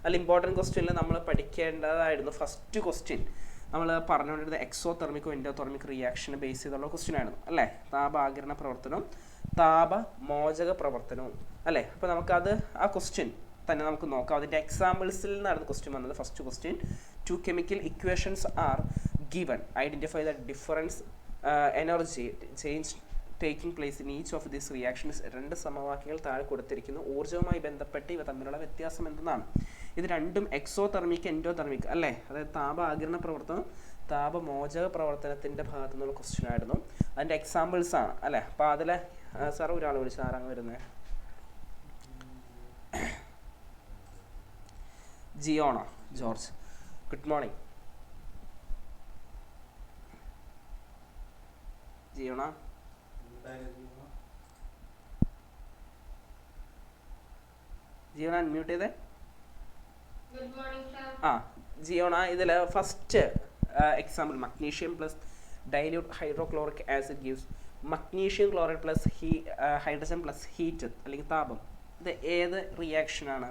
അതിൽ ഇമ്പോർട്ടൻറ്റ് ക്വസ്റ്റ്യനിൽ നമ്മൾ പഠിക്കേണ്ടതായിരുന്നു ഫസ്റ്റ് ക്വസ്റ്റ്യൻ നമ്മൾ പറഞ്ഞുകൊണ്ടിരുന്നത് എക്സോതെർമിക്കോ എൻഡോതെർമിക് റിയാക്ഷനെ ബേസ് ചെയ്തുള്ള ക്വസ്റ്റ്യൻ ആയിരുന്നു അല്ലേ. താപാകിരണ പ്രവർത്തനവും താപമോചക പ്രവർത്തനവും അല്ലേ. അപ്പോൾ നമുക്കത് ആ ക്വസ്റ്റ്യൻ തന്നെ നമുക്ക് നോക്കാം. അതിൻ്റെ എക്സാമ്പിൾസിൽ നിന്നായിരുന്നു ക്വസ്റ്റ്യൻ വന്നത്. First question, 2 chemical equations are given, identify the difference energy change taking place in each of these reactions. രണ്ട് സമവാക്യങ്ങൾ താഴെ കൊടുത്തിരിക്കുന്നു. ഊർജ്ജവുമായി ബന്ധപ്പെട്ട് ഇവ തമ്മിലുള്ള വ്യത്യാസം എന്തെന്നാണ്. ഇത് രണ്ടും എക്സോതെർമിക് എൻഡോതെർമിക് അല്ലേ, അതായത് താപ ആഗിരണ പ്രവർത്തനം താപമോചക പ്രവർത്തനത്തിൻ്റെ ഭാഗത്തു നിന്നുള്ള ക്വസ്റ്റ്യൻ ആയിരുന്നു. അതിൻ്റെ എക്സാമ്പിൾസ് ആണ് അല്ലേ. അപ്പോൾ അതിലെ സാർ ഒരാൾ വിളിച്ച് ആരാണ് വരുന്നത്? Giona George. Good morning Giona. Giona unmute ചെയ്തേ. ആ ജിയോണ, ഇതിൽ first example magnesium plus dilute hydrochloric acid gives magnesium chloride plus hydrogen plus heat അല്ലെങ്കിൽ താപം. ഇത് ഏത് റിയാക്ഷനാണ്?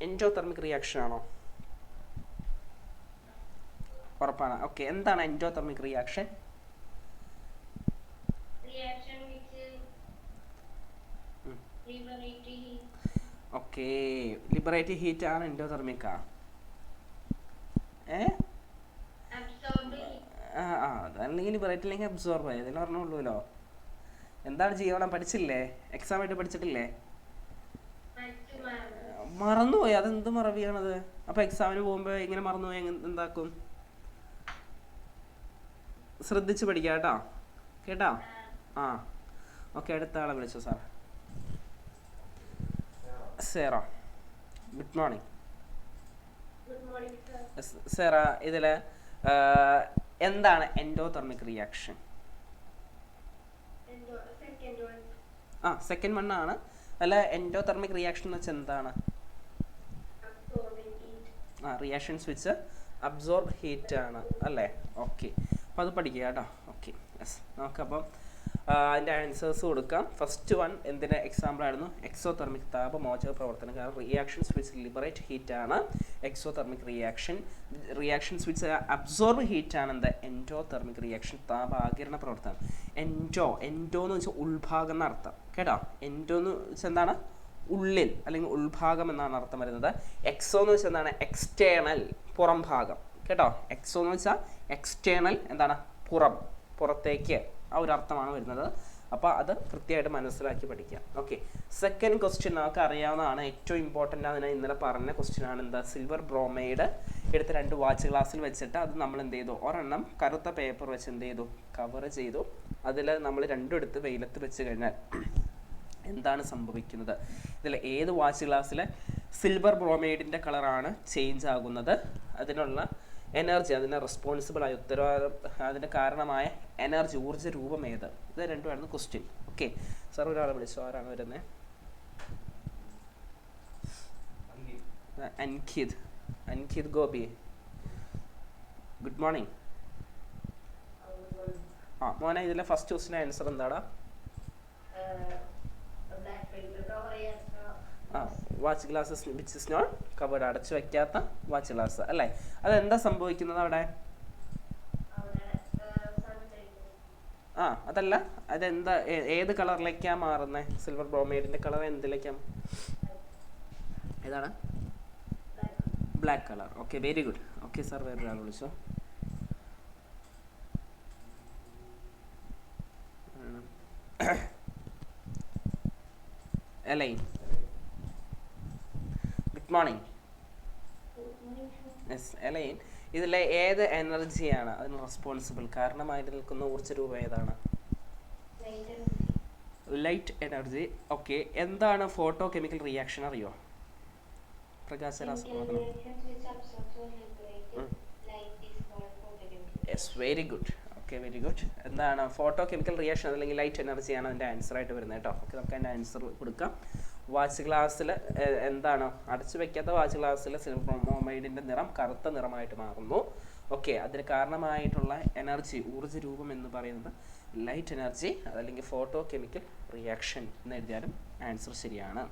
എൻഡോതെർമിക് റിയാക്ഷൻ ആണോ? ഉറപ്പാണ്. ഓക്കെ, എന്താണ് endothermic reaction? Okay, liberate heat ആണ് എൻഡോതെർമിക്. അതല്ലെങ്കിൽ ലിബറേറ്റ് അല്ലെങ്കിൽ അബ്സോർബ് ആയി അതിന് പറഞ്ഞുള്ളൂല്ലോ. എന്താണ് ചെയ്യണം? പഠിച്ചില്ലേ? എക്സാം ആയിട്ട് പഠിച്ചിട്ടില്ലേ? മറന്നുപോയി. അതെന്ത് മറവിയാണത്? അപ്പോൾ എക്സാമിന് പോകുമ്പോൾ ഇങ്ങനെ മറന്നുപോയി എന്താക്കും? ശ്രദ്ധിച്ച് പഠിക്കാം കേട്ടോ. കേട്ടോ? ആ ഓക്കെ, അടുത്ത ആളെ വിളിച്ചോ sir. Sera. Good morning. Sera, ഇതിൽ എന്താണ് എൻഡോതെർമിക് റിയാക്ഷൻ? സെക്കൻഡ് വൺ ആണ്. അല്ല, എൻഡോതെർമിക് റിയാക്ഷൻ എന്ന് വെച്ചാൽ എന്താണ്? റിയാക്ഷൻസ് വിച്ച് അബ്സോർബ് ഹീറ്റ് ആണ് അല്ലേ. ഓക്കെ, അപ്പോൾ അത് പഠിക്കുക കേട്ടോ. Okay, yes. നമുക്കപ്പം അതിൻ്റെ ആൻസേഴ്സ് കൊടുക്കാം. ഫസ്റ്റ് വൺ എന്തിൻ്റെ എക്സാമ്പിൾ ആയിരുന്നു? എക്സോതെർമിക് താപമോചക പ്രവർത്തനം. കാരണം റിയാക്ഷൻസ് വിച്ച് ലിബറേറ്റ് ഹീറ്റ് ആണ് exothermic reaction. Reactions which absorb heat ആണ് എന്ത്? എൻഡോതെർമിക് റിയാക്ഷൻ, താപാകിരണ പ്രവർത്തനം. എൻഡോ എന്ന് വെച്ചാൽ ഉൾഭാഗം എന്നർത്ഥം കേട്ടോ. എൻഡോ എന്ന് വെച്ചാൽ എന്താണ്? ഉള്ളിൽ അല്ലെങ്കിൽ ഉൾഭാഗം എന്നാണ് അർത്ഥം വരുന്നത്. എക്സോ എന്ന് വെച്ചാൽ എന്താണ്? എക്സ്റ്റേണൽ, പുറം ഭാഗം കേട്ടോ. എക്സോ എന്ന് വെച്ചാൽ എക്സ്റ്റേണൽ, എന്താണ്? പുറത്തേക്ക്, ആ ഒരു അർത്ഥമാണ് വരുന്നത്. അപ്പോൾ അത് കൃത്യമായിട്ട് മനസ്സിലാക്കി പഠിക്കാം. ഓക്കെ, സെക്കൻഡ് ക്വസ്റ്റ്യൻ നമുക്ക് അറിയാവുന്നതാണ്, ഏറ്റവും ഇമ്പോർട്ടൻ്റ് ആണ്. ഞാൻ ഇന്നലെ പറഞ്ഞ ക്വസ്റ്റ്യൻ ആണ്. എന്താ? സിൽവർ ബ്രോമൈഡ് എടുത്ത് 2 വാച്ച് ഗ്ലാസ്സിൽ വെച്ചിട്ട് അത് നമ്മൾ എന്ത് ചെയ്തു? ഒരെണ്ണം കറുത്ത പേപ്പർ വെച്ച് എന്ത് ചെയ്തു? കവർ ചെയ്തു. അതിൽ നമ്മൾ രണ്ടും എടുത്ത് വെയിലത്ത് വെച്ച് കഴിഞ്ഞാൽ എന്താണ് സംഭവിക്കുന്നത്? ഇതിൽ ഏത് വാച്ച് ഗ്ലാസ്സിലെ സിൽവർ ബ്രോമൈഡിൻ്റെ കളറാണ് ചേഞ്ച് ആകുന്നത്? അതിനുള്ള എനർജി, അതിന് റെസ്പോൺസിബിളായ ഉത്തരവാദിത്തം, അതിന് കാരണമായ എനർജി, ഊർജ്ജ രൂപം ഏത്? ഇത് രണ്ടുമായിരുന്നു ക്വസ്റ്റ്യൻ. ഓക്കെ സാർ, ഒരാളെ വിളിച്ചു. ആരാണ് വരുന്നത്? അൻകിത് ഗോപി. Good morning. മോനെ, ഇതിലെ ഫസ്റ്റ് ക്വസ്റ്റിൻ്റെ ആൻസർ എന്താടാ? Watch glasses which is not covered, അടച്ചു വയ്ക്കാത്ത വാച്ച് ഗ്ലാസ് അല്ലേ. അതെന്താ സംഭവിക്കുന്നത് അവിടെ? അതല്ല, അതെന്താ, ഏത് കളറിലേക്കാണ് മാറുന്നത്? സിൽവർ ബ്രോമൈഡിൻ്റെ കളർ എന്തിലേക്കാണ്? ഏതാണ്? Black colour. Okay, very good. Okay sir, വേറൊരാൾ വിളിച്ചോ. Elaine. Good morning. Yes, Elaine, ഇതിലെ ഏത് എനർജിയാണ് അതിന് റെസ്പോൺസിബിൾ, കാരണമായിട്ട് നിൽക്കുന്ന ഊർജ്ജ രൂപം ഏതാണ്? Light energy. ഓക്കെ, എന്താണ് ഫോട്ടോ കെമിക്കൽ റിയാക്ഷൻ അറിയോ? പ്രകാശരാസപ്രവർത്തനം. Yes, very good. Okay, very good. എന്താണ് ഫോട്ടോ കെമിക്കൽ റിയാക്ഷൻ അല്ലെങ്കിൽ ലൈറ്റ് എനർജിയാണ് അതിൻ്റെ ആൻസർ ആയിട്ട് വരുന്നത് കേട്ടോ. ഓക്കെ, നമുക്ക് അതിൻ്റെ ആൻസർ കൊടുക്കാം. വാച്ച് ഗ്ലാസ്സിൽ എന്താണ്? അടച്ചു വയ്ക്കാത്ത വാച്ച് ഗ്ലാസ്സിൽ സിൽവർ ബ്രോമൈഡിൻ്റെ നിറം കറുത്ത നിറമായിട്ട് മാറുന്നു. ഓക്കെ, അതിന് കാരണമായിട്ടുള്ള എനർജി, ഊർജ്ജ രൂപം എന്ന് പറയുന്നത് ലൈറ്റ് എനർജി, അതല്ലെങ്കിൽ ഫോട്ടോ കെമിക്കൽ റിയാക്ഷൻ എന്ന് എഴുതിയാലും ആൻസർ ശരിയാണ്.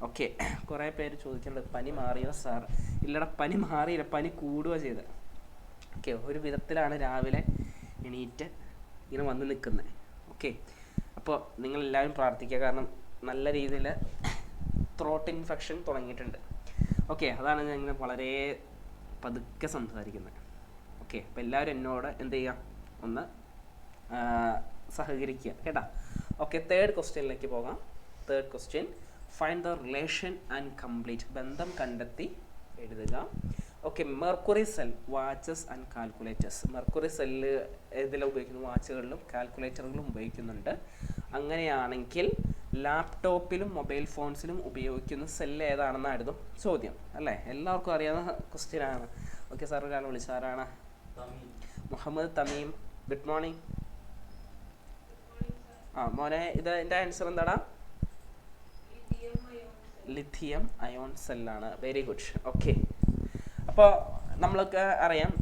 ഓക്കെ. കുറേ പേര് ചോദിക്കേണ്ടത് പനി മാറിയോ സാർ? ഇല്ലടാ, പനി മാറിയില്ല, പനി കൂടുക ചെയ്ത്. ഓക്കെ, ഒരു വിധത്തിലാണ് രാവിലെ എണീറ്റ് ഇങ്ങനെ വന്ന് നിൽക്കുന്നത്. ഓക്കെ, അപ്പോൾ നിങ്ങളെല്ലാവരും പ്രാർത്ഥിക്കുക, കാരണം നല്ല രീതിയിൽ ത്രോട്ട് ഇൻഫെക്ഷൻ തുടങ്ങിയിട്ടുണ്ട്. ഓക്കെ, അതാണ് ഞാൻ ഇങ്ങനെ വളരെ പതുക്കെ സംസാരിക്കുന്നത്. ഓക്കെ, അപ്പോൾ എല്ലാവരും എന്നോട് എന്ത് ചെയ്യുക, ഒന്ന് സഹകരിക്കുക കേട്ടോ. ഓക്കെ, തേർഡ് ക്വസ്റ്റ്യനിലേക്ക് പോകാം. Third question, find the relation and complete. ബന്ധം കണ്ടെത്തി എഴുതുക. Okay, mercury cell watches and calculators. Mercury cell ഏതിലാണ് ഉപയോഗിക്കുന്നത്? വാച്ചുകളിലും കാൽക്കുലേറ്ററുകളിലും ഉപയോഗിക്കുന്നുണ്ട്. അങ്ങനെയാണെങ്കിൽ ലാപ്ടോപ്പിലും മൊബൈൽ ഫോൺസിലും ഉപയോഗിക്കുന്ന സെല്ല് ഏതാണെന്നായിരുന്നു ചോദ്യം അല്ലേ? എല്ലാവർക്കും അറിയാവുന്ന ക്വസ്റ്റ്യനാണ്. ഓക്കെ, സാർ ഒരാൾ വിളിച്ചാരാണ്? മുഹമ്മദ് തമീം. Good morning. മോനെ, ഇതിൻ്റെ ആൻസർ എന്താടാ? ലിഥിയം അയോൺ സെല്ലാണ്. Very good. ഓക്കെ, അപ്പോൾ നമ്മൾക്ക് അറിയാം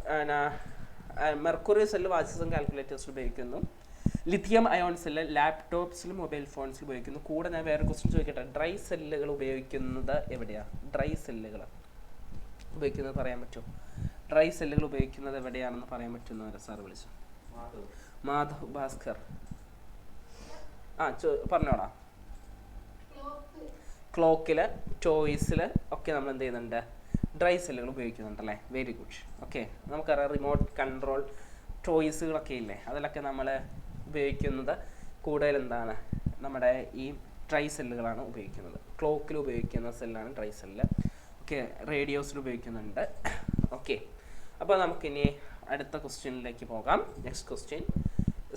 മെർക്കുറി സെല്ല് വാച്ചസും കാൽക്കുലേറ്റേഴ്സിലും ഉപയോഗിക്കുന്നു. ലിഥിയം അയോൺ സെല്ല് ലാപ്ടോപ്സിലും മൊബൈൽ ഫോൺസിലും ഉപയോഗിക്കുന്നു. കൂടെ ഞാൻ വേറെ ക്വസ്റ്റ്യൻ ചോദിക്കട്ടെ, ഡ്രൈ സെല്ലുകൾ ഉപയോഗിക്കുന്നത് എവിടെയാണ്? ഡ്രൈ സെല്ലുകൾ ഉപയോഗിക്കുന്നത് പറയാൻ പറ്റുമോ? ഡ്രൈ സെല്ലുകൾ ഉപയോഗിക്കുന്നത് എവിടെയാണെന്ന് പറയാൻ പറ്റുന്നവരെ സാർ വിളിച്ചു. മാധവ് ഭാസ്കർ. പറഞ്ഞോടാ. ക്ലോക്കിൽ, ടോയ്സിൽ ഒക്കെ നമ്മൾ എന്ത് ചെയ്യുന്നുണ്ട്? ഡ്രൈ സെല്ലുകൾ ഉപയോഗിക്കുന്നുണ്ടല്ലേ? Very good. ഓക്കെ, നമുക്കറിയാം റിമോട്ട് കൺട്രോൾ ടോയ്സുകളൊക്കെ ഇല്ലേ, അതിലൊക്കെ നമ്മൾ ഉപയോഗിക്കുന്നത് കൂടുതൽ എന്താണ്? നമ്മുടെ ഈ ഡ്രൈ സെല്ലുകളാണ് ഉപയോഗിക്കുന്നത്. ക്ലോക്കിൽ ഉപയോഗിക്കുന്ന സെല്ലാണ് ഡ്രൈ സെല്ല്. ഓക്കെ, റേഡിയോസിൽ ഉപയോഗിക്കുന്നുണ്ട്. ഓക്കെ, അപ്പോൾ നമുക്കിനി അടുത്ത ക്വസ്റ്റ്യനിലേക്ക് പോകാം. നെക്സ്റ്റ് ക്വസ്റ്റ്യൻ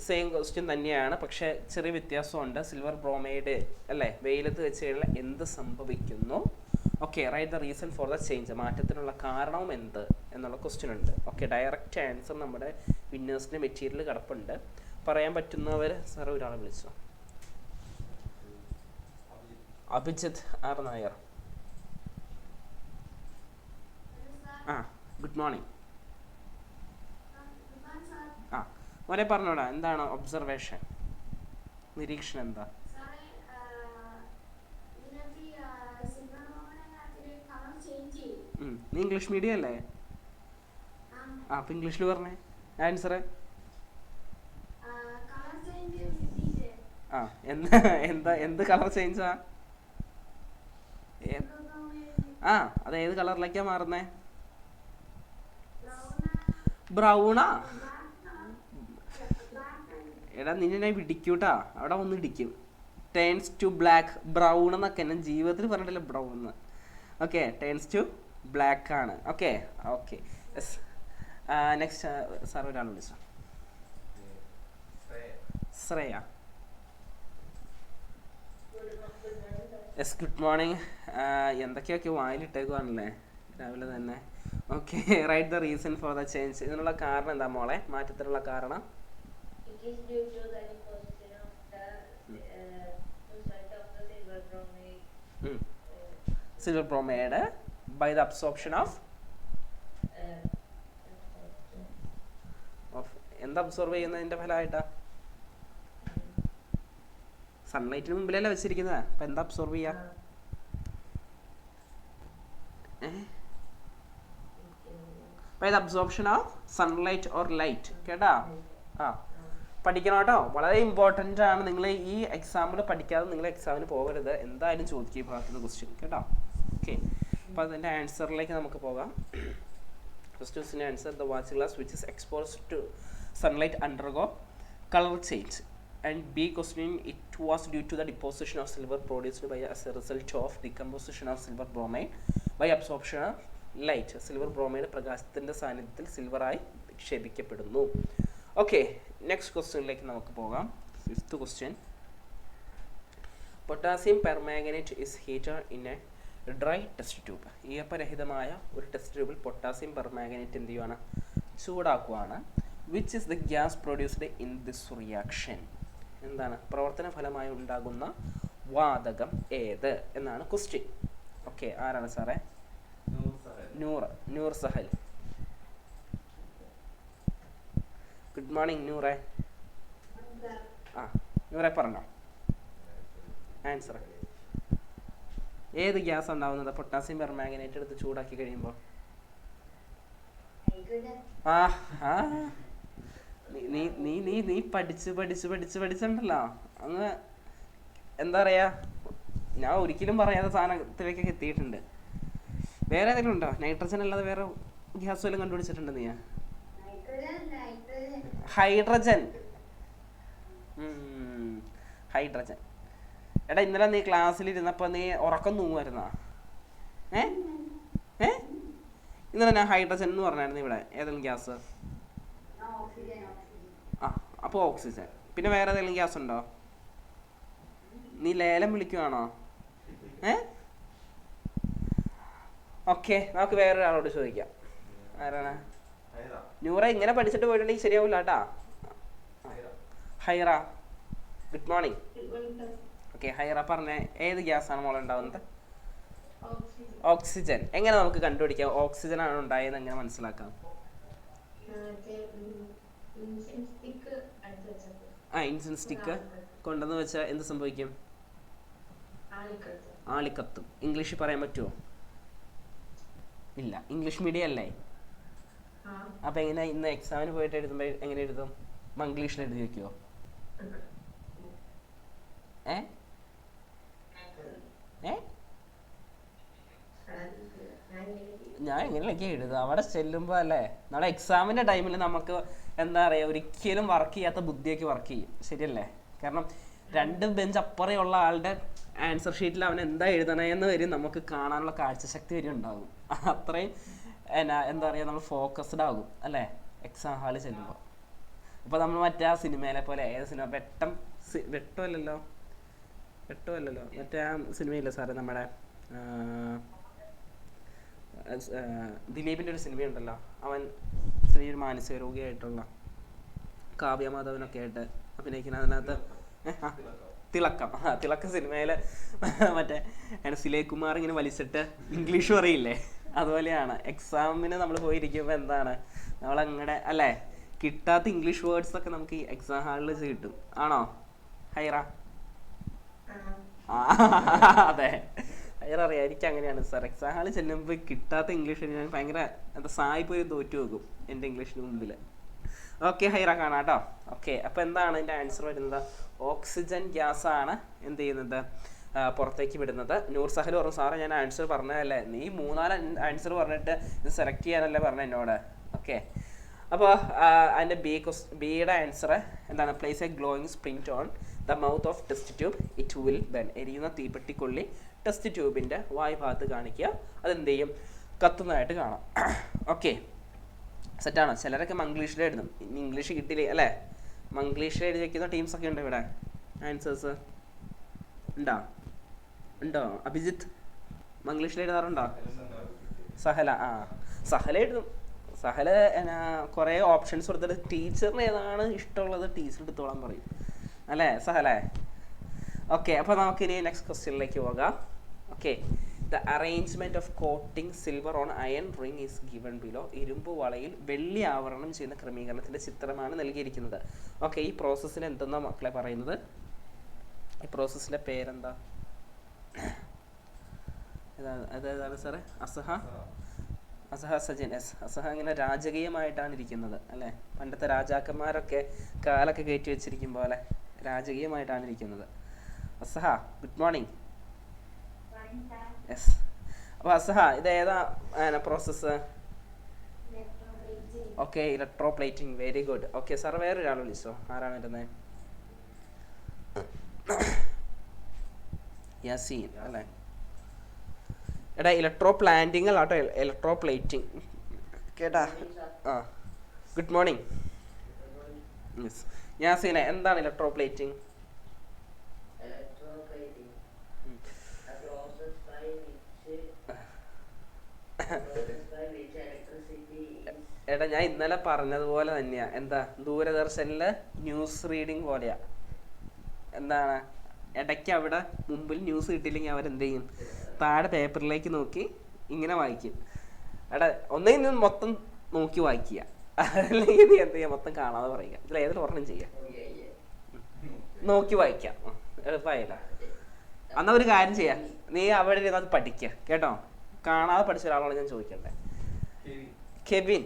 സെയിം ക്വസ്റ്റ്യൻ തന്നെയാണ്, പക്ഷേ ചെറിയ വ്യത്യാസമുണ്ട്. സിൽവർ ബ്രോമൈഡ് അല്ലേ, വെയിലത്ത് വെച്ച് കഴിഞ്ഞാൽ എന്ത് സംഭവിക്കുന്നു? Okay, write the reason for the change. മാറ്റത്തിനുള്ള കാരണവും എന്ത് എന്നുള്ള ക്വസ്റ്റ്യൻ ഉണ്ട്. ഓക്കെ, ഡയറക്റ്റ് ആൻസർ നമ്മുടെ വിന്നേഴ്സിൻ്റെ മെറ്റീരിയൽ കിടപ്പുണ്ട്. പറയാൻ പറ്റുന്നവർ സാർ ഒരാളെ വിളിച്ചോ. Abhijith R Nair. Good morning. മോനെ പറഞ്ഞോടാ, എന്താണ് ഒബ്സർവേഷൻ, നിരീക്ഷണം എന്താ? നീ ഇംഗ്ലീഷ് മീഡിയം അല്ലേ? അപ്പം ഇംഗ്ലീഷിൽ പറഞ്ഞേ ആൻസർ. എന്ത് കളർ ചേഞ്ചാ? അത് ഏത് കളറിലേക്കാ മാറുന്നേ? ബ്രൗണാ? എടാ, നിന്നെ ഞാൻ ഇടിക്കൂട്ടാ, അവിടെ വന്ന് ഇടിക്കും. Turns to black. ബ്രൗൺ എന്നൊക്കെ ഞാൻ ജീവിതത്തിൽ പറഞ്ഞിട്ടില്ല ബ്രൗൺ എന്ന്. ഓക്കെ, ടേൺസ് ടു ബ്ലാക്ക് ആണ്. Okay okay, yes. Next sir ഒരാൾ വിളിച്ചോ. ശ്രേയ. Yes, good morning. എന്തൊക്കെയൊക്കെ വായിലിട്ടേക്കുവാണല്ലേ രാവിലെ തന്നെ. Okay, write the reason for the change. ഇതിനുള്ള കാരണം എന്താ മോളെ, മാറ്റത്തിനുള്ള കാരണം? Silver bromide by the absorption of എന്താ അബ്സോർവ് ചെയ്യുന്നതിന്റെ ഫലമായിട്ടാ? സൺലൈറ്റിന് മുമ്പിലല്ലേ വെച്ചിരിക്കുന്നത്, അപ്പൊ എന്താ അബ്സോർവ് ചെയ്യാ? by the absorption of sunlight or light. കേട്ടാ? പഠിക്കണം കേട്ടോ, വളരെ ഇമ്പോർട്ടൻ്റ് ആണ്. നിങ്ങൾ ഈ എക്സാമിൽ പഠിക്കാതെ നിങ്ങൾ എക്സാമിന് പോകരുത്, എന്തായാലും ചോദിക്കുക ഈ ഭാഗത്തുനിന്ന് ക്വസ്റ്റ്യൻ കേട്ടോ. ഓക്കെ, അപ്പോൾ അതിൻ്റെ ആൻസറിലേക്ക് നമുക്ക് പോകാം. ഫസ്റ്റ് ക്വസ്റ്റിൻ്റെ answer, the watch glass which is exposed to sunlight undergo colour change. And B question, it was due to the deposition of silver produced by as a result of decomposition of silver bromide by absorption of light. Silver bromide പ്രകാശത്തിൻ്റെ സാന്നിധ്യത്തിൽ സിൽവറായി നിക്ഷേപിക്കപ്പെടുന്നു. Okay, next ക്വസ്റ്റ്യനിലേക്ക് നമുക്ക് പോകാം. Fifth question, potassium permanganate is heater in a dry test tube. ഈർപ്പരഹിതമായ ഒരു test ട്യൂബിൽ പൊട്ടാസ്യം പെർമാംഗനേറ്റ് എന്ത് ചെയ്യുവാണ്? ചൂടാക്കുവാണ്. Which is the gas produced in this reaction. എന്താണ് പ്രവർത്തന ഫലമായി ഉണ്ടാകുന്ന വാതകം ഏത് എന്നാണ് ക്വസ്റ്റ്യൻ. ഓക്കെ, ആരാണ് സാറേ? നൂർ സഹൽ. ഗുഡ് മോർണിംഗ് നൂറെ. നൂറെ പറഞ്ഞോ ആൻസർ. ഏത് ഗ്യാസ് ഉണ്ടാവുന്നത് പൊട്ടാസ്യം പെർമാംഗനേറ്റ് എടുത്ത് ചൂടാക്കി കഴിയുമ്പോൾ? ആ ആ നീ നീ നീ നീ പഠിച്ച് പഠിച്ച് പഠിച്ച് പഠിച്ചിട്ടുണ്ടല്ലോ അങ്ങ് എന്താ പറയാ, ഞാൻ ഒരിക്കലും പറയാത്ത സാധനത്തിലേക്കൊക്കെ എത്തിയിട്ടുണ്ട്. വേറെ ഏതെങ്കിലും ഉണ്ടോ? നൈട്രജൻ അല്ലാതെ വേറെ ഗ്യാസ് വല്ലതും കണ്ടുപിടിച്ചിട്ടുണ്ടോ നീ? ഹൈഡ്രജൻ. ഹൈഡ്രജൻ. എടാ ഇന്നലെ നീ ക്ലാസ്സിലിരുന്നപ്പോ നീ ഉറക്കം തൂങ്ങുമായിരുന്നാ? ഏ ഏ ഇന്നലെ ഞാൻ ഹൈഡ്രജൻ എന്ന് പറഞ്ഞായിരുന്നു ഇവിടെ. ഏതെങ്കിലും ഗ്യാസ്? ആ അപ്പോൾ ഓക്സിജൻ. പിന്നെ വേറെ ഏതെങ്കിലും ഗ്യാസ് ഉണ്ടോ? നീ ലേലം വിളിക്കുവാണോ? ഓക്കെ, നമുക്ക് വേറൊരാളോട് ചോദിക്കാം. ആരാണ്? നൂറ ഇങ്ങനെ പഠിച്ചിട്ട് പോയിട്ടുണ്ടെങ്കിൽ ശരിയാവില്ല കേട്ടാ. ഹൈറ, ഗുഡ് മോർണിംഗ്. ഓക്കെ ഹൈറ പറഞ്ഞ ഏത് ഗ്യാസ് ആണ് മോളെ ഉണ്ടാവുന്നത്? ഓക്സിജൻ. എങ്ങനെ നമുക്ക് കണ്ടുപിടിക്കാം ഓക്സിജൻ ആണ് ഉണ്ടായെന്ന് എങ്ങനെ മനസ്സിലാക്കാം? ഇൻസുലിൻ സ്റ്റിക്ക് കൊണ്ടുവന്ന് വെച്ചാൽ എന്ത് സംഭവിക്കും? ആളിക്കത്തും. ഇംഗ്ലീഷിൽ പറയാൻ പറ്റുമോ? ഇല്ല, ഇംഗ്ലീഷ് മീഡിയം അല്ലേ. അപ്പൊ എങ്ങനെ ഇന്ന് എക്സാമിന് പോയിട്ട് എഴുതുമ്പോ എങ്ങനെ എഴുതും? മംഗ്ലീഷിൽ എഴുതി വെക്കുവോ? ഞാൻ എങ്ങനെയൊക്കെ എഴുതുക അവിടെ ചെല്ലുമ്പോ അല്ലേ. നാളെ എക്സാമിന്റെ ടൈമിൽ നമുക്ക് എന്താ പറയാ, ഒരിക്കലും വർക്ക് ചെയ്യാത്ത ബുദ്ധിയൊക്കെ വർക്ക് ചെയ്യും. ശരിയല്ലേ? കാരണം രണ്ട് ബെഞ്ച് അപ്പുറയുള്ള ആളുടെ ആൻസർ ഷീറ്റിൽ അവൻ എന്താ എഴുതണേന്ന് വരും നമുക്ക് കാണാനുള്ള കാഴ്ചശക്തി വരും ഉണ്ടാകും. അത്രയും എന്താ പറയുക, നമ്മൾ ഫോക്കസ്ഡ് ആകും അല്ലേ എക്സാം ഹാളിൽ ചെല്ലുമ്പോൾ. അപ്പോൾ നമ്മൾ മറ്റേ ആ സിനിമയിലെ പോലെ, ഏത് സിനിമ, വെട്ടമല്ലല്ലോ മറ്റേ ആ സിനിമയില്ലേ സാറേ, നമ്മുടെ ദിലീപിൻ്റെ ഒരു സിനിമയുണ്ടല്ലോ, അവൻ ചെറിയൊരു മാനസിക രോഗിയായിട്ടുള്ള കാവ്യമാധവനൊക്കെ ആയിട്ട് അഭിനയിക്കുന്ന, അതിനകത്ത് തിളക്കം. തിളക്കം സിനിമയില് മറ്റേ സിലേകുമാർ ഇങ്ങനെ വലിച്ചിട്ട് ഇംഗ്ലീഷ് പറയില്ലേ, അതുപോലെയാണ് എക്സാമിന് നമ്മൾ പോയിരിക്കുമ്പോൾ എന്താണ് നമ്മളങ്ങനെ അല്ലേ, കിട്ടാത്ത ഇംഗ്ലീഷ് വേർഡ്സ് ഒക്കെ നമുക്ക് ഈ എക്സാം ഹാളിൽ കിട്ടും. ആണോ ഹൈറ? അതെ ഹൈറ അറിയാം. എനിക്ക് അങ്ങനെയാണ് സാർ, എക്സാം ഹാളിൽ ചെല്ലുമ്പോൾ കിട്ടാത്ത ഇംഗ്ലീഷ് ഞാൻ ഭയങ്കര എന്താ സായിപ്പോയി തോറ്റു പോകും എൻ്റെ ഇംഗ്ലീഷിന് മുമ്പിൽ. ഓക്കെ ഹൈറ കാണാം കേട്ടോ. ഓക്കെ, അപ്പോൾ എന്താണ് എൻ്റെ ആൻസർ വരുന്നത്? ഓക്സിജൻ ഗ്യാസ് ആണ് എന്ത് ചെയ്യുന്നത്, പുറത്തേക്ക് വിടുന്നത്. നൂർ സഹൽ പറഞ്ഞു സാറേ ഞാൻ ആൻസർ പറഞ്ഞതല്ലേ, നീ 3-4 ആൻസർ പറഞ്ഞിട്ട് ഇത് സെലക്ട് ചെയ്യാനല്ലേ പറഞ്ഞ എന്നോട്. ഓക്കെ, അപ്പോൾ അതിൻ്റെ ബിയുടെ ആൻസർ എന്താണ്? Place a glowing splint on the mouth of test tube, it will burn. എരിയുന്ന തീപ്പെട്ടിക്കൊള്ളി ടെസ്റ്റ് ട്യൂബിൻ്റെ വായ് ഭാഗത്ത് കാണിക്കുക, അതെന്ത് ചെയ്യും? കത്തുന്നതായിട്ട് കാണാം. ഓക്കെ, സെറ്റാണോ? ചിലരൊക്കെ മംഗ്ലീഷിൽ എഴുതും, ഇംഗ്ലീഷ് കിട്ടിയില്ലേ അല്ലേ. മംഗ്ലീഷിൽ എഴുതി വയ്ക്കുന്ന ടീംസൊക്കെ ഉണ്ട് ഇവിടെ. ആൻസേഴ്സ് ഉണ്ടോ? അഭിജിത്ത് മംഗ്ലീഷിൽ എഴുതാറുണ്ടോ? സഹല, സഹല എഴുതും. സഹല കുറേ ഓപ്ഷൻസ് കൊടുത്തിട്ട് ടീച്ചറിന് ഏതാണ് ഇഷ്ടമുള്ളത് ടീച്ചർ എടുത്തോളാൻ പറയും അല്ലേ സഹലേ? ഓക്കെ, അപ്പോൾ നമുക്കിനി നെക്സ്റ്റ് ക്വസ്റ്റ്യനിലേക്ക് പോകാം. Okay, the arrangement of coating silver on iron ring is given below. ഇരുമ്പ് വളയിൽ വെള്ളി ആവരണം ചെയ്യുന്ന ക്രമീകരണത്തിന്റെ ചിത്രമാണ് നൽകിയിരിക്കുന്നത്. ഓക്കെ, ഈ പ്രോസസ്സിന് എന്തെന്നാ മക്കളെ പറയുന്നത്? ഈ പ്രോസസ്സിന്റെ പേരെന്താ? അതാണ് സാറേ അസഹ സജൻ. അസഹ ഇങ്ങനെ രാജകീയമായിട്ടാണ് ഇരിക്കുന്നത് അല്ലേ. പണ്ടത്തെ രാജാക്കന്മാരൊക്കെ കാലൊക്കെ കയറ്റി വെച്ചിരിക്കും പോലെ രാജകീയമായിട്ടാണ് ഇരിക്കുന്നത്. അസഹ ഗുഡ് മോർണിംഗ്. യെസ്, അപ്പോൾ അസഹ ഇത് ഏതാ process? Okay, electro plating. Very good. Okay sir, വേറൊരാൾ വിളിച്ചോ. ആരാണ് വരുന്നത്? യാസീൻ അല്ലേ. എടാ ഇലക്ട്രോ പ്ലാന്റിങ് അല്ലാട്ടോ, ഇലക്ട്രോ പ്ലേറ്റിംഗ് കേട്ടാ. Good morning. യെസ് യാസീനെ, എന്താണ് ഇലക്ട്രോ പ്ലേറ്റിംഗ്? എടാ ഞാൻ ഇന്നലെ പറഞ്ഞതുപോലെ തന്നെയാ. എന്താ, ദൂരദർശനിലെ ന്യൂസ് റീഡിങ് പോലെയാ. എന്താണ്, ഇടയ്ക്ക് അവിടെ മുമ്പിൽ ന്യൂസ് കിട്ടിയില്ലെങ്കിൽ അവരെന്ത് ചെയ്യും? താഴെ പേപ്പറിലേക്ക് നോക്കി ഇങ്ങനെ വായിക്കും. എടാ ഒന്നെങ്കിൽ നീ മൊത്തം നോക്കി വായിക്കുക, അല്ലെങ്കിൽ നീ എന്ത് ചെയ്യുക, മൊത്തം കാണാതെ പറയുക. ഇതിൽ ഏതൊരു ഓർമ്മ ചെയ്യാം, നോക്കി വായിക്കാം. എളുപ്പമായില്ല. എന്നാൽ ഒരു കാര്യം ചെയ്യാം, നീ അവിടെ ഇരുന്ന് അത് പഠിക്കുക കേട്ടോ. കാണാതെ പഠിച്ച ഒരാളാണ് ഞാൻ ചോദിക്കണ്ടേ. കെവിൻ.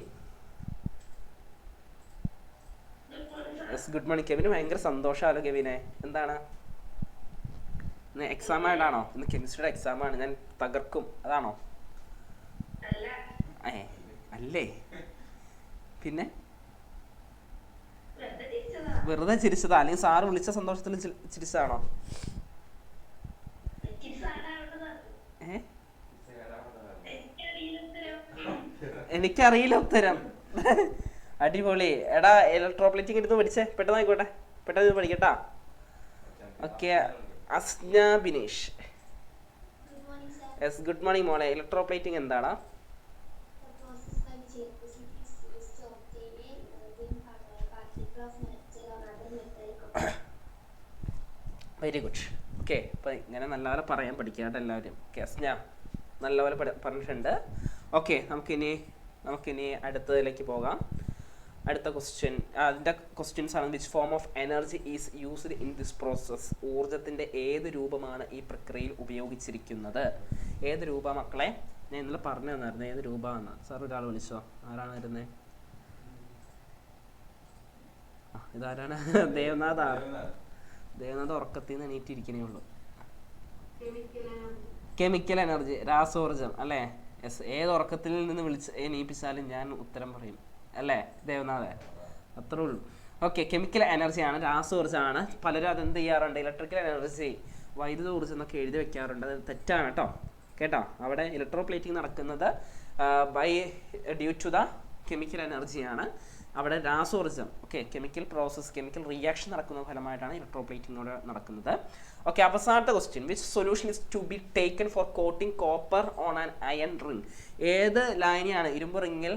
യെസ്, ഗുഡ് മോർണിംഗ് കെവിന്. ഭയങ്കര സന്തോഷമല്ലോ കെവിനെ. എന്താണ് ഇന്ന് എക്സാം ആയിട്ടാണോ? ഇന്ന് കെമിസ്ട്രിയുടെ എക്സാം ആണ്, ഞാൻ തകർക്കും അതാണോ? അല്ലേ, പിന്നെ വെറുതെ ചിരിച്ചതാ അല്ലെങ്കിൽ സാറ് വിളിച്ച സന്തോഷത്തിൽ ചിരിച്ചതാണോ? എനിക്കറിയില്ല ഉത്തരം. അടിപൊളി. എടാ ഇലക്ട്രോപ്ലേറ്റിംഗ് എടുത്ത് പഠിച്ചേ, പെട്ടെന്ന് ആയിക്കോട്ടെ, പെട്ടെന്ന് പഠിക്കട്ടാ. Okay, Asna Bineesh. Yes, good morning മോളെ. ഇലക്ട്രോപ്ലേറ്റിംഗ് എന്താടാ? Very good. ഓക്കെ, അപ്പം ഇങ്ങനെ നല്ലപോലെ പറയാൻ പഠിക്കാട്ടോ എല്ലാവരും. ഓക്കെ, അസ്ന നല്ലപോലെ പറഞ്ഞിട്ടുണ്ട്. ഓക്കെ, നമുക്കിനി അടുത്തതിലേക്ക് പോകാം. അടുത്ത ക്വസ്റ്റ്യൻ, അതിൻ്റെ ക്വസ്റ്റ്യൻസ് ആണ്. Which form of energy is used in this process? ഊർജത്തിൻ്റെ ഏത് രൂപമാണ് ഈ പ്രക്രിയയിൽ ഉപയോഗിച്ചിരിക്കുന്നത്? ഏത് രൂപ മക്കളെ? ഞാൻ ഇന്നലെ പറഞ്ഞു തന്നായിരുന്നു ഏത് രൂപമാണ്. സാർ ഒരാൾ വിളിച്ചോ? ആരാണ് വരുന്നത്? ഇതാരാണ്? ദേവനാഥ് ഉറക്കത്തിൽ നിന്ന് എണീറ്റിരിക്കണേ ഉള്ളൂ. കെമിക്കൽ എനർജി, രാസോർജം അല്ലേ? യെസ്, ഏത് ഉറക്കത്തിൽ നിന്ന് എണീപ്പിച്ചാലും ഞാൻ ഉത്തരം പറയും അല്ലേ ദേവനാഥ്? അത്രേ ഉള്ളൂ. ഓക്കെ, കെമിക്കൽ എനർജിയാണ്, രാസോർജ്ജമാണ്. പലരും അതെന്ത് ചെയ്യാറുണ്ട്? ഇലക്ട്രിക്കൽ എനർജി, വൈദ്യുത ഊർജ്ജം എന്നൊക്കെ എഴുതി വെക്കാറുണ്ട്. അത് തെറ്റാണ് കേട്ടോ. അവിടെ ഇലക്ട്രോപ്ലേറ്റിംഗ് നടക്കുന്നത് ഡ്യൂ ടു ദ കെമിക്കൽ എനർജിയാണ്. അവിടെ രാസോർജ്ജം, okay, chemical process, chemical reaction നടക്കുന്ന ഫലമായിട്ടാണ് ഇലക്ട്രോപ്ലേറ്റിംഗ് നടക്കുന്നത്. ഓക്കെ, അവസാനത്തെ question. Which solution is to be taken for coating copper on an iron ring? ഏത് ലൈനിയാണ് ഇരുമ്പ് റിങ്ങിൽ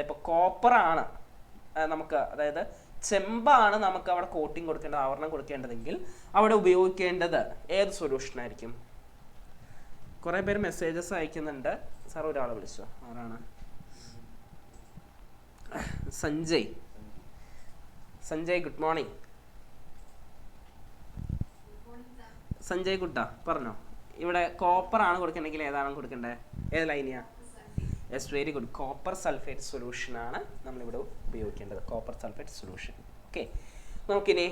ഇപ്പോൾ കോപ്പറാണ് നമുക്ക്, അതായത് ചെമ്പാണ് നമുക്ക് അവിടെ കോട്ടിംഗ് കൊടുക്കേണ്ടത്, ആവരണം കൊടുക്കേണ്ടതെങ്കിൽ അവിടെ ഉപയോഗിക്കേണ്ടത് ഏത് സൊല്യൂഷൻ ആയിരിക്കും? കുറേ പേര് മെസ്സേജസ് അയക്കുന്നുണ്ട്. സാർ ഒരാളെ വിളിച്ചോ? ആരാണ്? Sanjay good morning. സഞ്ജയ് ഗുഡാ, പറഞ്ഞോ. ഇവിടെ കോപ്പർ ആണ് കൊടുക്കണമെങ്കിൽ ഏതാണ് കൊടുക്കേണ്ടത്? ഏത് ലൈനിയാ? Yes, very good. Copper sulphate solution ആണ് നമ്മളിവിടെ ഉപയോഗിക്കേണ്ടത്, കോപ്പർ സൾഫേറ്റ് സൊല്യൂഷൻ. ഓക്കെ, നമുക്കിനി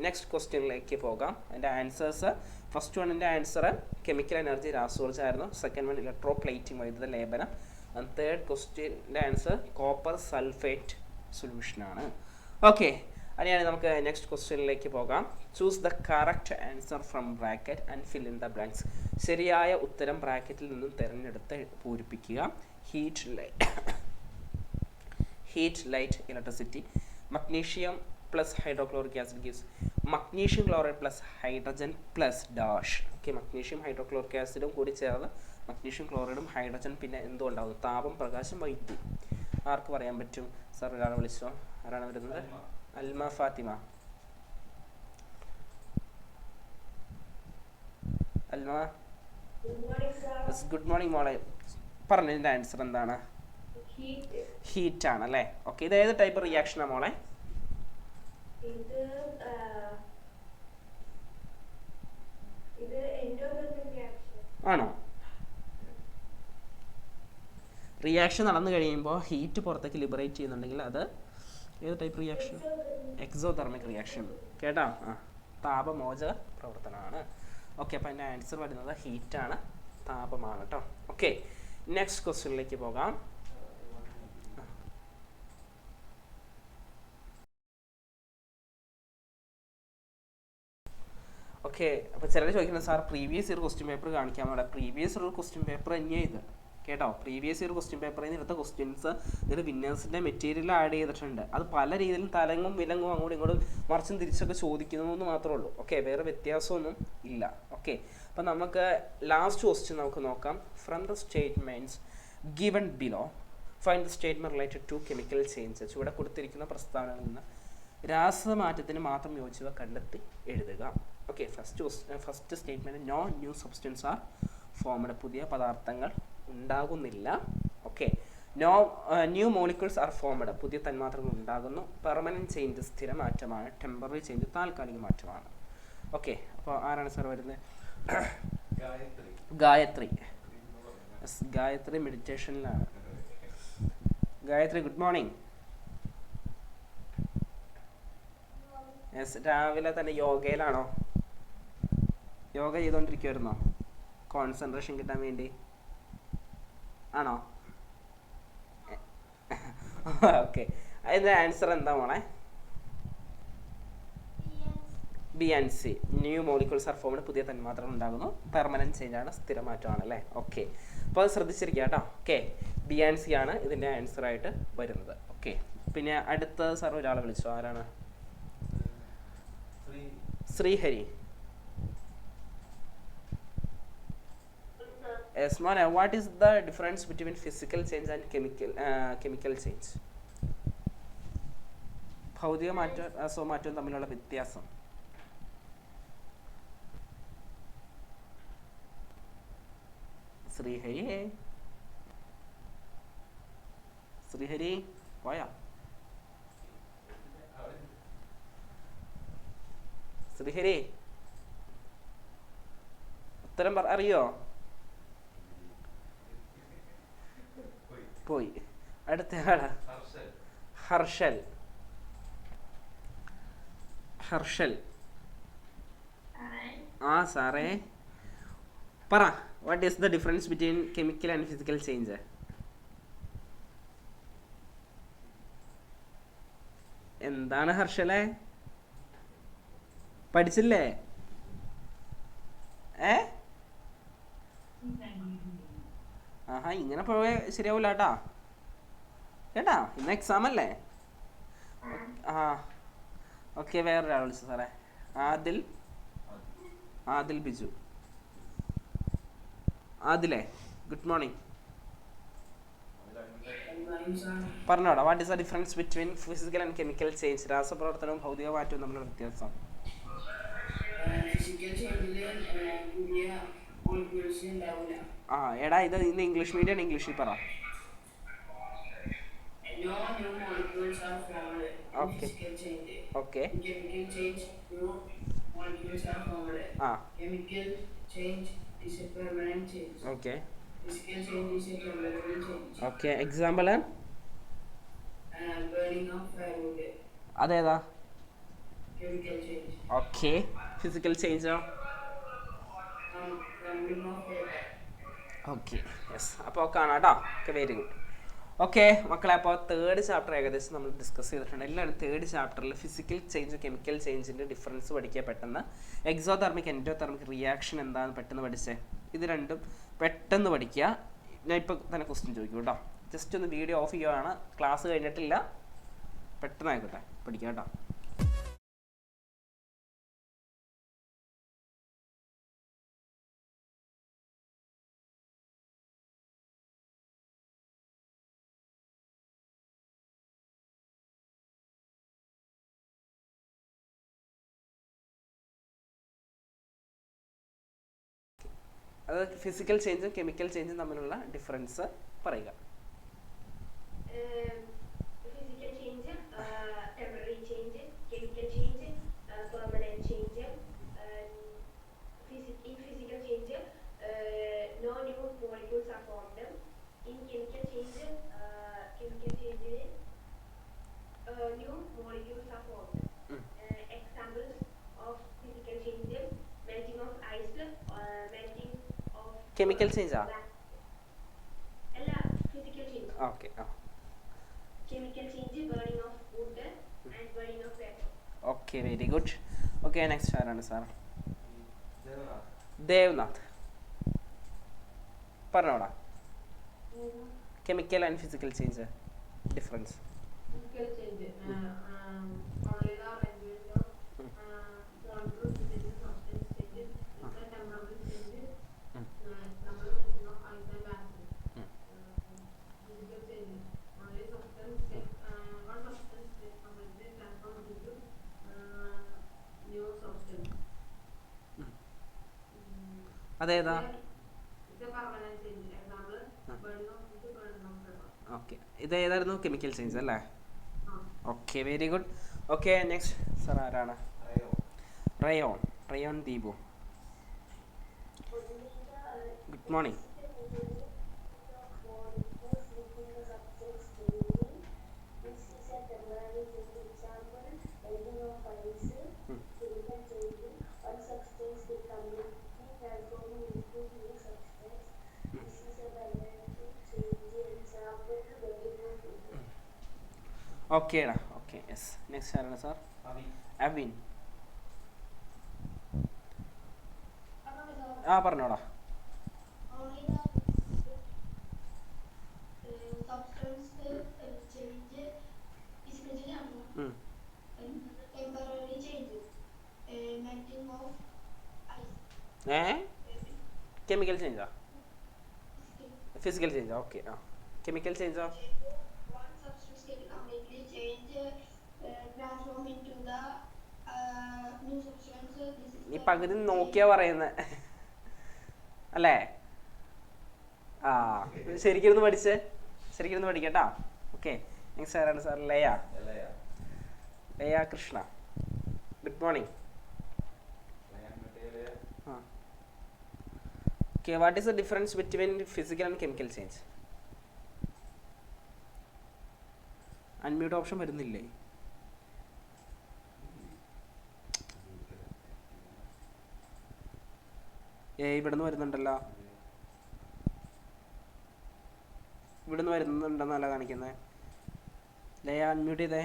നെക്സ്റ്റ് ക്വസ്റ്റ്യനിലേക്ക് പോകാം. അതിൻ്റെ ആൻസേഴ്സ്, ഫസ്റ്റ് വണ്ണിൻ്റെ ആൻസർ കെമിക്കൽ എനർജി, രാസോർജ്ജമായിരുന്നു. സെക്കൻഡ് വൺ ഇലക്ട്രോപ്ലേറ്റിംഗ്, വൈദ്യുത ലേപനം. ആൻഡ് തേർഡ് ക്വസ്റ്റ്യൻ്റെ ആൻസർ കോപ്പർ സൾഫേറ്റ് സൊല്യൂഷനാണ്. ഓക്കെ, അതിനാണ് നമുക്ക് നെക്സ്റ്റ് ക്വസ്റ്റ്യനിലേക്ക് പോകാം. Choose the correct answer from bracket and fill in the blanks. ശരിയായ ഉത്തരം ബ്രാക്കറ്റിൽ നിന്നും തിരഞ്ഞെടുത്ത് പൂരിപ്പിക്കുക. Heat light electricity. Magnesium plus hydrochloric acid gives magnesium chloride plus hydrogen plus dash. Okay, magnesium hydrochloric ആസിഡും കൂടി ചേർന്ന് മഗ്നീഷ്യം ക്ലോറൈഡും ഹൈഡ്രജൻ പിന്നെ എന്തോ ഉണ്ടാവും? താപം, പ്രകാശം, വൈദ്യുതി. ആർക്ക് പറയാൻ പറ്റും? സാർ ഒരാളെ വിളിച്ചോ? ആരാണ് വരുന്നത്? അൽമ ഫാത്തിമ. അൽമ, ഗുഡ് മോർണിംഗ് മോളെ. പറഞ്ഞു, ഇതിൻ്റെ ആൻസർ എന്താണ്? ഹീറ്റ് ആണ് അല്ലേ? ഓക്കെ, ഇത് ഏത് ടൈപ്പ് റിയാക്ഷനാണ് മോളെ? ആണോ? റിയാക്ഷൻ നടന്നു കഴിയുമ്പോൾ ഹീറ്റ് പുറത്തേക്ക് ലിബറേറ്റ് ചെയ്യുന്നുണ്ടെങ്കിൽ അത് ഏത് ടൈപ്പ് റിയാക്ഷൻ? Exothermic reaction. കേട്ടോ? താപമോചക പ്രവർത്തനമാണ്. ഓക്കെ, അപ്പോൾ അതിൻ്റെ ആൻസർ വരുന്നത് ഹീറ്റാണ്, താപമാണ് കേട്ടോ. ഓക്കെ, നെക്സ്റ്റ് ക്വസ്റ്റ്യനിലേക്ക് പോകാം. ഓക്കെ, അപ്പോൾ ചിലർ ചോദിക്കുന്നത് sir previous year question paper കാണിക്കാൻ വേണ്ട. പ്രീവിയസ് ഇയർ ക്വസ്റ്റ്യൻ പേപ്പർ തന്നെയാണ് ഇത് കേട്ടോ. പ്രീവിയസ് ഇയർ ക്വസ്റ്റ്യൻ പേപ്പറിൽ നിന്ന് എടുത്ത ക്വസ്റ്റ്യൻസ് ഇതിൽ വിന്നേഴ്സിൻ്റെ മെറ്റീരിയൽ ആഡ് ചെയ്തിട്ടുണ്ട്. അത് പല രീതിയിലും തലങ്ങും വിലങ്ങും അങ്ങോട്ടും ഇങ്ങോട്ടും മറിച്ചും തിരിച്ചൊക്കെ ചോദിക്കുന്നതെന്ന് മാത്രമേ ഉള്ളൂ. ഓക്കെ, വേറെ വ്യത്യാസമൊന്നും ഇല്ല. ഓക്കെ, അപ്പോൾ നമുക്ക് ലാസ്റ്റ് ക്വസ്റ്റ്യൻ നമുക്ക് നോക്കാം. From the statements given below find the statement related to chemical changes. ഇവിടെ കൊടുത്തിരിക്കുന്ന പ്രസ്താവനകളിൽ നിന്ന് രാസമാറ്റത്തിന് മാത്രം യോജിച്ചവ കണ്ടെത്തി എഴുതുക. Okay, first statement no new substance are formed. പുതിയ പദാർത്ഥങ്ങൾ ഉണ്ടാകുന്നില്ല. Okay, no new molecules are formed. പുതിയ തന്മാത്രകൾ ഉണ്ടാകുന്നു. പെർമനൻറ്റ് ചേഞ്ച് സ്ഥിരമാറ്റമാണ്. ടെമ്പററി ചേഞ്ച് താൽക്കാലിക മാറ്റമാണ്. ഓക്കെ, അപ്പോൾ ആരാണ് സാർ വരുന്നത്? ഗായത്രി. യെസ്, ഗായത്രി മെഡിറ്റേഷനിലാണ്. Gayatri good morning. യെസ്, രാവിലെ തന്നെ യോഗയിലാണോ? യോഗ ചെയ്തുകൊണ്ടിരിക്കുമായിരുന്നോ കോൺസെൻട്രേഷൻ കിട്ടാൻ വേണ്ടി? ആണോ? ഓക്കെ, അതിൻ്റെ ആൻസർ എന്താ മോളെ? B and C. New molecules are formed. പുതിയ തന്മാത്രകൾ ഉണ്ടാകുന്നു. പെർമനൻറ്റ് ചേഞ്ച് ആണ്, സ്ഥിരമാറ്റമാണ് അല്ലേ? ഓക്കെ, അപ്പോൾ അത് ശ്രദ്ധിച്ചിരിക്കുക കേട്ടോ. ഓക്കെ, ബി ആൻഡ് സി ആണ് ഇതിൻ്റെ ആൻസർ ആയിട്ട് വരുന്നത്. ഓക്കെ, പിന്നെ അടുത്ത സാർ ഒരാളെ വിളിച്ചു. ആരാണ്? Sreehari. Yes, Mona, what is the difference between physical change and chemical change? ഭൗതിക മാറ്റവും രാസമാറ്റവും തമ്മിലുള്ള വ്യത്യാസം. ശ്രീഹരി, ശ്രീഹരി പോയാ? ശ്രീഹരി ഉത്തരം അറിയോ? പോയി. അടുത്ത ആള് ഹർഷൽ. ഹർഷൽ ആ സാറേ പറ, what is the difference between chemical and physical change? എന്താണ് ഹർഷലെ, പഠിച്ചില്ലേ? ആഹാ, ഇങ്ങനെ പോയ ശരിയാവൂല കേട്ടാ. കേട്ടാ, ഇന്ന് എക്സാം അല്ലേ? ആ ഓക്കെ, വേറൊരാൾ വിളിച്ചു സാറേ. ആദിൽ. ആദിൽ ബിജു. ആദിലേ ഗുഡ് മോർണിംഗ്. പറഞ്ഞോടാ, what is the difference between physical and chemical change? രാസപ്രവർത്തനവും ഭൗതിക മാറ്റവും തമ്മിലുള്ള വ്യത്യാസം. ആ എടാ, ഇത് ഇന്ന് ഇംഗ്ലീഷ് മീഡിയം ആണ്, ഇംഗ്ലീഷിൽ പറ. ഓക്കെ ഓക്കെ ആ ഓക്കെ ഓക്കെ. എക്സാമ്പിൾ അതേതാ? ഓക്കെ. ഫിസിക്കൽ ചേഞ്ചോ? Okay, yes. അപ്പോൾ കാണാം കേട്ടോ. Okay, very good. ഓക്കെ മക്കളെ, അപ്പോൾ തേർഡ് ചാപ്റ്റർ ഏകദേശം നമ്മൾ ഡിസ്കസ് ചെയ്തിട്ടുണ്ട്. എല്ലാവരും തേർഡ് ചാപ്റ്ററിൽ ഫിസിക്കൽ ചേഞ്ച് കെമിക്കൽ ചേഞ്ചിൻ്റെ ഡിഫറൻസ് പഠിക്കുക. പെട്ടെന്ന് എക്സോതെർമിക് എൻഡോതെർമിക് റിയാക്ഷൻ എന്താണെന്ന് പെട്ടെന്ന് പഠിച്ചേ. ഇത് രണ്ടും പെട്ടെന്ന് പഠിക്കുക. ഞാൻ ഇപ്പോൾ തന്നെ ക്വസ്റ്റ്യൻ ചോദിക്കും കേട്ടോ. ജസ്റ്റ് ഒന്ന് വീഡിയോ ഓഫ് ചെയ്യുകയാണ്, ക്ലാസ് കഴിഞ്ഞിട്ടില്ല. പെട്ടെന്ന് ആയിക്കോട്ടെ, പഠിക്കുക കേട്ടോ. അത് ഫിസിക്കൽ ചേഞ്ചും കെമിക്കൽ ചേഞ്ചും തമ്മിലുള്ള ഡിഫറൻസ് പറയുക. Physical change, temporary change, chemical change, permanent change. In physical change, no new molecules are formed. In chemical change, new molecules are formed. Examples of physical change: melting of ice, melting of chemical ചേഞ്ചാ? അല്ല, physical change. Okay. Chemical change, burning of wood and burning of paper. Okay, very good. Okay, next ആരാണ് sir? Devnath. പറഞ്ഞോടാ, chemical and physical change difference. Chemical change, only the language of molecules within the substance changes. The temporal changes, number of ice and acid. Physical changes, only substance one substance is completely transformed into new substance. അതേതാ? It's a permanent change. Example, burning of wood, burning of paper. Okay, ഇത് ഏതായിരുന്നു? Chemical change അല്ലേ? Okay, very good. Okay, next sir ആരാണ്? Rayon. Rayon Deepu. Good morning. ഓക്കേടാ. Okay, yes. Next ആരാണ് sir? Avin. ആ പറഞ്ഞോടാ. Chemical ചേഞ്ചാ? ഫിസിക്കൽ ചേഞ്ചാ? ഓക്കെ. ആ കെമിക്കൽ ചേഞ്ചാ? ഈ പകുതി നോക്കിയാ പറയുന്നത് അല്ലേ? ആ ശരിക്കും പഠിച്ചേ, ശരിക്കും പഠിക്കട്ടാ. ഓക്കെ, നെക്സ്റ്റ് ആരാണ് sir? Laya. Laya Krishna. Good morning. Okay, what is the difference between physical and chemical change? Unmute option വരുന്നില്ലേ? ഇവിടുന്ന് വരുന്നുണ്ടല്ലോ. ഇവിടുന്ന് വരുന്നുണ്ടെന്നല്ല കാണിക്കുന്നത്. ലയ അൺമ്യൂട്ട് ചെയ്തേ,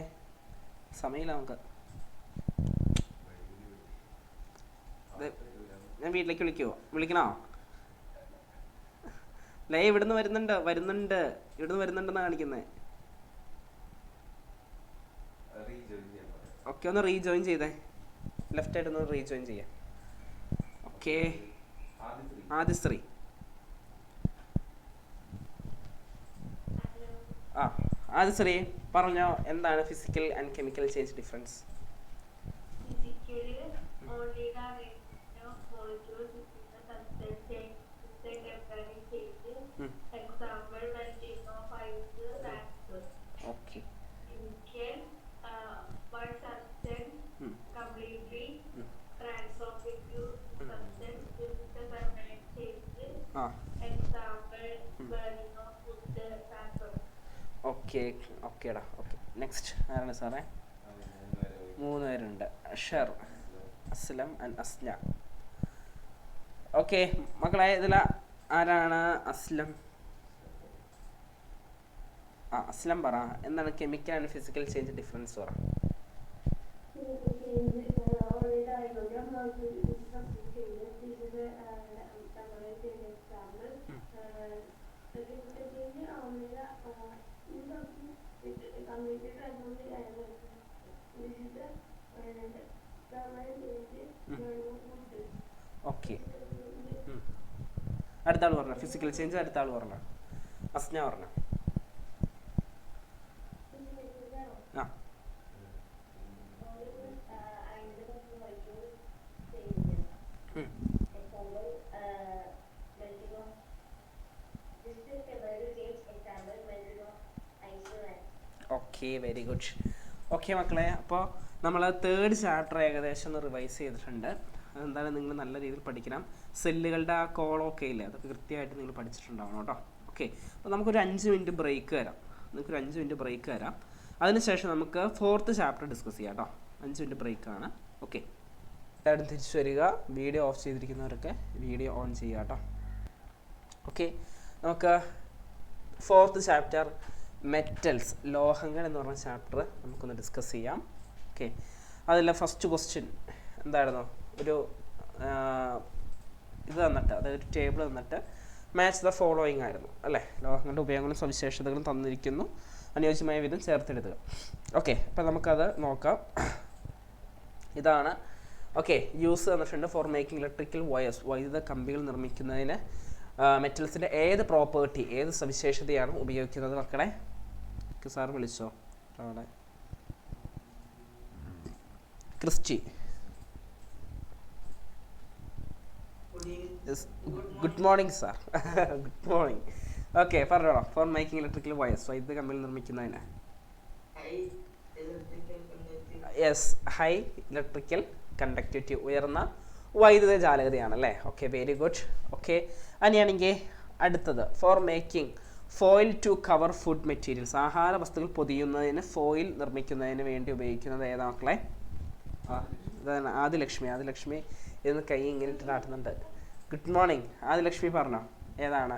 സമയമില്ല നമുക്ക്. ഞാൻ വീട്ടിലേക്ക് വിളിക്കുമോ? വിളിക്കണോ? ലയ ഇവിടുന്ന് വരുന്നുണ്ട്, ഇവിടുന്ന് വരുന്നുണ്ടെന്നാണ് കാണിക്കുന്നത്. ഓക്കെ, ഒന്ന് റീജോയിൻ ചെയ്തേ. ലെഫ്റ്റ് ആയിട്ട് ഒന്ന് റീജോയിൻ ചെയ്യാം. ഓക്കെ, ആദിശ്രീ. ആ ആദിശ്രീ പറഞ്ഞോ, എന്താണ് physical and chemical change difference? Okay, ഓക്കേടാ. ഓക്കെ, നെക്സ്റ്റ് ആരാണ് സാറേ? 3 പേരുണ്ട്. അഷർ, അസ്ലം ആൻഡ് അസ്ന. ഓക്കെ മക്കളെ, ഇതിൽ ആരാണ് അസ്ലം? ആ അസ്ലം പറ, എന്താണ് chemical and physical change difference പറ. ഓക്കെ, അടുത്ത ആൾ പറഞ്ഞ ഫിസിക്കൽ ചേഞ്ച്. അടുത്ത ആൾ പറഞ്ഞ അസ്ന പറഞ്ഞ. ആ ഓക്കെ, വെരി ഗുഡ്. ഓക്കെ മക്കളെ, അപ്പോൾ നമ്മൾ 3rd ചാപ്റ്റർ ഏകദേശം ഒന്ന് റിവൈസ് ചെയ്തിട്ടുണ്ട്. അതെന്തായാലും നിങ്ങൾ നല്ല രീതിയിൽ പഠിക്കണം. സെല്ലുകളുടെ ആ കോളമൊക്കെ ഇല്ലേ, അതൊക്കെ കൃത്യമായിട്ട് നിങ്ങൾ പഠിച്ചിട്ടുണ്ടാവണം കേട്ടോ. ഓക്കെ, അപ്പോൾ നമുക്കൊരു 5 മിനിറ്റ് ബ്രേക്ക് തരാം. നിങ്ങൾക്കൊരു 5 മിനിറ്റ് ബ്രേക്ക് തരാം. അതിനുശേഷം നമുക്ക് 4th ചാപ്റ്റർ ഡിസ്കസ് ചെയ്യാം കേട്ടോ. 5 മിനിറ്റ് ബ്രേക്കാണ്. ഓക്കെ, എല്ലാവരും തിരിച്ചു വരിക. വീഡിയോ ഓഫ് ചെയ്തിരിക്കുന്നവരൊക്കെ വീഡിയോ ഓൺ ചെയ്യുക കേട്ടോ. ഓക്കെ, നമുക്ക് 4th ചാപ്റ്റർ മെറ്റൽസ്, ലോഹങ്ങൾ എന്ന് പറഞ്ഞ ചാപ്റ്റർ നമുക്കൊന്ന് ഡിസ്കസ് ചെയ്യാം. ഓക്കെ, അതിലെ ഫസ്റ്റ് ക്വസ്റ്റ്യൻ എന്തായിരുന്നു? ഒരു ഇത് തന്നിട്ട്, അതായത് ഒരു ടേബിൾ തന്നിട്ട് മാച്ച് ദ ഫോളോയിങ് ആയിരുന്നു അല്ലേ? ലോഹങ്ങളുടെ ഉപയോഗങ്ങളും സവിശേഷതകളും തന്നിരിക്കുന്നു, അനുയോജ്യമായ വിധം ചേർത്തെടുക്കുക. ഓക്കെ, അപ്പം നമുക്കത് നോക്കാം. ഇതാണ്. ഓക്കെ, യൂസ് തന്നിട്ടുണ്ട് ഫോർ മേക്കിംഗ് ഇലക്ട്രിക്കൽ വയേഴ്സ്, വൈദ്യുത കമ്പികൾ നിർമ്മിക്കുന്നതിന് മെറ്റൽസിൻ്റെ ഏത് പ്രോപ്പർട്ടി, ഏത് സവിശേഷതയാണ് ഉപയോഗിക്കുന്നത് മക്കളെ? സാർ വിളിച്ചോ അവിടെ? Christy. Good morning sir. Good morning. Okay, പറഞ്ഞോളാം. ഫോർ മേക്കിംഗ് ഇലക്ട്രിക്കൽ വയേഴ്സ്, വൈദ്യുത കമ്പികൾ നിർമ്മിക്കുന്നതിന്. യെസ്, ഹൈ ഇലക്ട്രിക്കൽ കണ്ടക്ടിവിറ്റി, ഉയർന്ന വൈദ്യുത ജാലകതയാണ് അല്ലേ. Okay, very good. ഓക്കെ, അങ്ങനെയാണെങ്കിൽ അടുത്തത് for making foil to cover food materials. ആഹാര വസ്തുക്കൾ പൊതിയുന്നതിന് ഫോയിൽ നിർമ്മിക്കുന്നതിന് വേണ്ടി ഉപയോഗിക്കുന്നത് ഏതാ മക്കളെ? ഇതാണ് ആദിലക്ഷ്മി ഇന്ന് കൈ ഇങ്ങനെ ഇട്ടിട്ടാട്ടുന്നുണ്ട്. ഗുഡ് മോർണിംഗ് ആദിലക്ഷ്മി, പറഞ്ഞോ ഏതാണ്?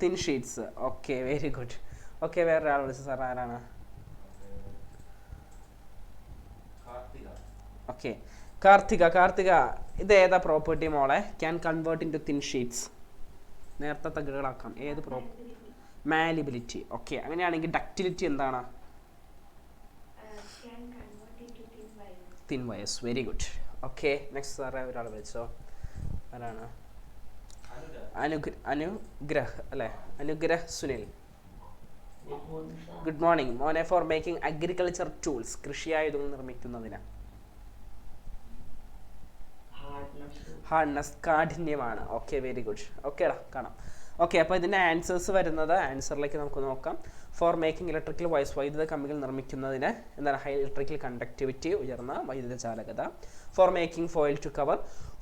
Thin sheets. Okay, very good. Okay, വേറൊരാൾ വിളിച്ചു സാർ, ആരാണ്? ഓക്കെ, കാർത്തിക, ഇത് ഏതാ പ്രോപ്പർട്ടി മോളെ? Can convert into thin sheets. നേരത്തെ തകടുകളാക്കാം. ഏത് മാലിബിലിറ്റി. ഓക്കെ, അങ്ങനെയാണെങ്കിൽ ഡക്റ്റിലിറ്റി എന്താണ്? Thin wires. Very good. Okay, next സാറേ ഒരാൾ വിളിച്ചോ, ആരാണ്? അനുഗ്രഹ് അല്ലേ, അനുഗ്രഹ് സുനിൽ. ഗുഡ് മോർണിംഗ് മോനെ. ഫോർ മേക്കിംഗ് അഗ്രികൾച്ചർ ടൂൾസ്, കൃഷിയായുധങ്ങൾ നിർമ്മിക്കുന്നതിന്. ഹാർഡ്നെസ്, കാഠിന്യമാണ്. Okay, very good. ഓക്കേടാ, കാണാം. ഓക്കെ, അപ്പോൾ ഇതിൻ്റെ ആൻസേഴ്സ് വരുന്നത്, ആൻസറിലേക്ക് നമുക്ക് നോക്കാം. ഫോർ മേക്കിംഗ് ഇലക്ട്രിക്കൽ വയസ്, വൈദ്യുത കമ്പികൾ നിർമ്മിക്കുന്നതിന് എന്താണ്? ഹൈ ഇലക്ട്രിക്കൽ കണ്ടക്ടിവിറ്റി, ഉയർന്ന വൈദ്യുത ചാലകത. For making foil to cover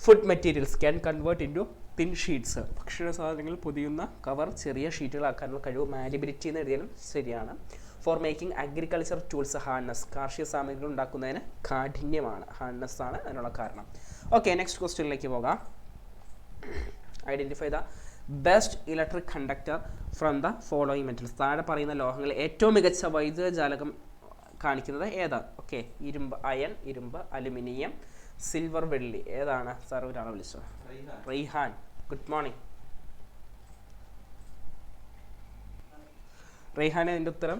food materials, can convert into thin sheets, ഭക്ഷണ സാധനങ്ങൾ പൊതിയുന്ന കവർ ചെറിയ ഷീറ്റുകളാക്കാനുള്ള കഴിവ്. മാലിബിലിറ്റി എന്ന് എഴുതിയാലും ശരിയാണ്. Four making agriculture tools, hardness, കാർഷിക സാമഗ്രികൾ ഉണ്ടാക്കുന്നതിന് കാഠിന്യമാണ്. ഹാർഡ്നെസ് ആണ് അതിനുള്ള കാരണം. ഓക്കെ, നെക്സ്റ്റ് ക്വസ്റ്റ്യനിലേക്ക് പോകാം. Identify the best electric conductor from the following metals. താഴെ പറയുന്ന ലോഹങ്ങളിൽ ഏറ്റവും മികച്ച വൈദ്യുത ജാലകം കാണിക്കുന്നത് ഏതാ? ഓക്കെ, അയൺ, ഇരുമ്പ്, അലുമിനിയം, സിൽവർ, വെള്ളി. ഏതാണ് സാർ? ഒരാളെ വിളിച്ചോ. റൈഹാൻ. Good morning Raihan. അതിൻ്റെ ഉത്തരം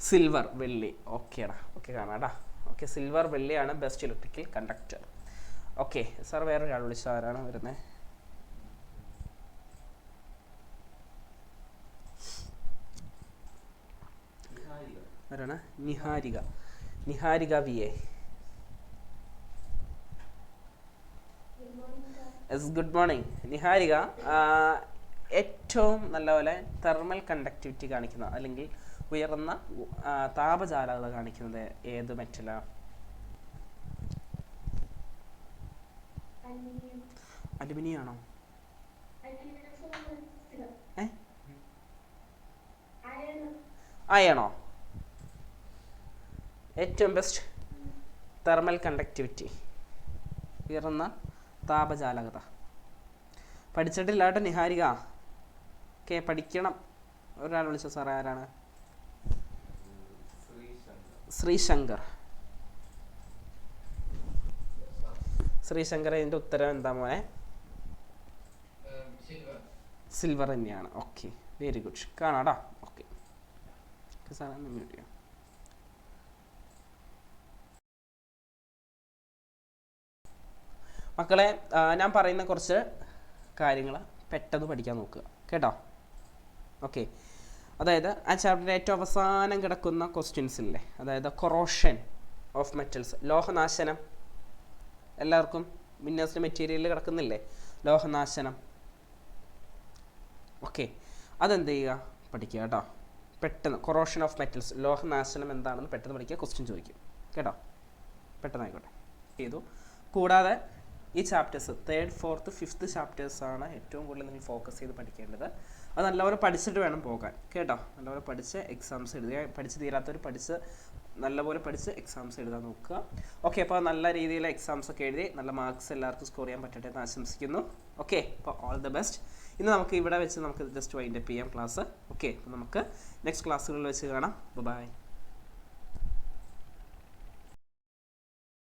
സിൽവർ, വെള്ളി. ഓക്കേടാ, ഓക്കെ കാണാടാ. ഓക്കെ, സിൽവർ, വെള്ളിയാണ് best electrical conductor. Okay sir, വേറൊരാൾ വിളിച്ച ആരാണ് വരുന്നത്? ആരാണ്? Niharika V A. Good morning Niharika. ഏറ്റവും നല്ലപോലെ തെർമൽ കണ്ടക്ടിവിറ്റി കാണിക്കുന്ന അല്ലെങ്കിൽ ഉയർന്ന താപചാലകത കാണിക്കുന്നത് ഏത് മെറ്റലാണ്? അലുമിനിയം ആണോ? അയണോ? ഏറ്റവും ബെസ്റ്റ് തെർമൽ കണ്ടക്ടിവിറ്റി, ഉയർന്ന താപചാലകത. പഠിച്ചിട്ടില്ല കേട്ടോ നിഹാരിക. ഓക്കെ, പഠിക്കണം. ഒരാൾ വിളിച്ചോ സാർ, ആരാണ്? ശ്രീശങ്കർ. ഇതിൻ്റെ ഉത്തരം എന്താ മോനെ? സിൽവർ തന്നെയാണ്. Okay, very good. കാണാടാ. ഓക്കെ സാർ, മ്യൂട്ട് ചെയ്യാം. മക്കളെ, ഞാൻ പറയുന്ന കുറച്ച് കാര്യങ്ങൾ പെട്ടെന്ന് പഠിക്കാൻ നോക്കുക കേട്ടോ. ഓക്കെ, അതായത് ആ ചാപ്റ്ററിൻ്റെ ഏറ്റവും അവസാനം കിടക്കുന്ന ക്വസ്റ്റ്യൻസില്ലേ, അതായത് കൊറോഷൻ ഓഫ് മെറ്റൽസ്, ലോഹനാശനം. എല്ലാവർക്കും മിന്നേഴ്സിൻ്റെ മെറ്റീരിയലിൽ കിടക്കുന്നില്ലേ ലോഹനാശനം? ഓക്കെ, അതെന്ത് ചെയ്യുക? പഠിക്കുക കേട്ടോ. പെട്ടെന്ന് കൊറോഷൻ ഓഫ് മെറ്റൽസ്, ലോഹനാശനം എന്താണെന്ന് പെട്ടെന്ന് പഠിക്കുക. ക്വസ്റ്റ്യൻ ചോദിക്കും കേട്ടോ. പെട്ടെന്നായിക്കോട്ടെ ചെയ്തു. കൂടാതെ ഈ ചാപ്റ്റേഴ്സ് 3rd, 4th, 5th ചാപ്റ്റേഴ്സാണ് ഏറ്റവും കൂടുതൽ നിങ്ങൾ ഫോക്കസ് ചെയ്ത് പഠിക്കേണ്ടത്. അത് നല്ലപോലെ പഠിച്ചിട്ട് വേണം പോകാൻ കേട്ടോ. നല്ലപോലെ പഠിച്ച് എക്സാംസ് എഴുതുക. പഠിച്ച് തീരാത്തവർ നല്ലപോലെ പഠിച്ച് എക്സാംസ് എഴുതാൻ നോക്കുക. ഓക്കെ, അപ്പോൾ നല്ല രീതിയിൽ എക്സാംസ് ഒക്കെ എഴുതി നല്ല മാർക്സ് എല്ലാവർക്കും സ്കോർ ചെയ്യാൻ പറ്റട്ടെ എന്ന് ആശംസിക്കുന്നു. ഓക്കെ, അപ്പോൾ ഓൾ ദ ബെസ്റ്റ്. ഇന്ന് നമുക്ക് ഇവിടെ വെച്ച് നമുക്ക് ജസ്റ്റ് വൈൻഡ് അപ്പ് ചെയ്യാം ക്ലാസ്. ഓക്കെ, അപ്പോൾ നമുക്ക് നെക്സ്റ്റ് ക്ലാസ്സുകളിൽ വെച്ച് കാണാം. ബൈ.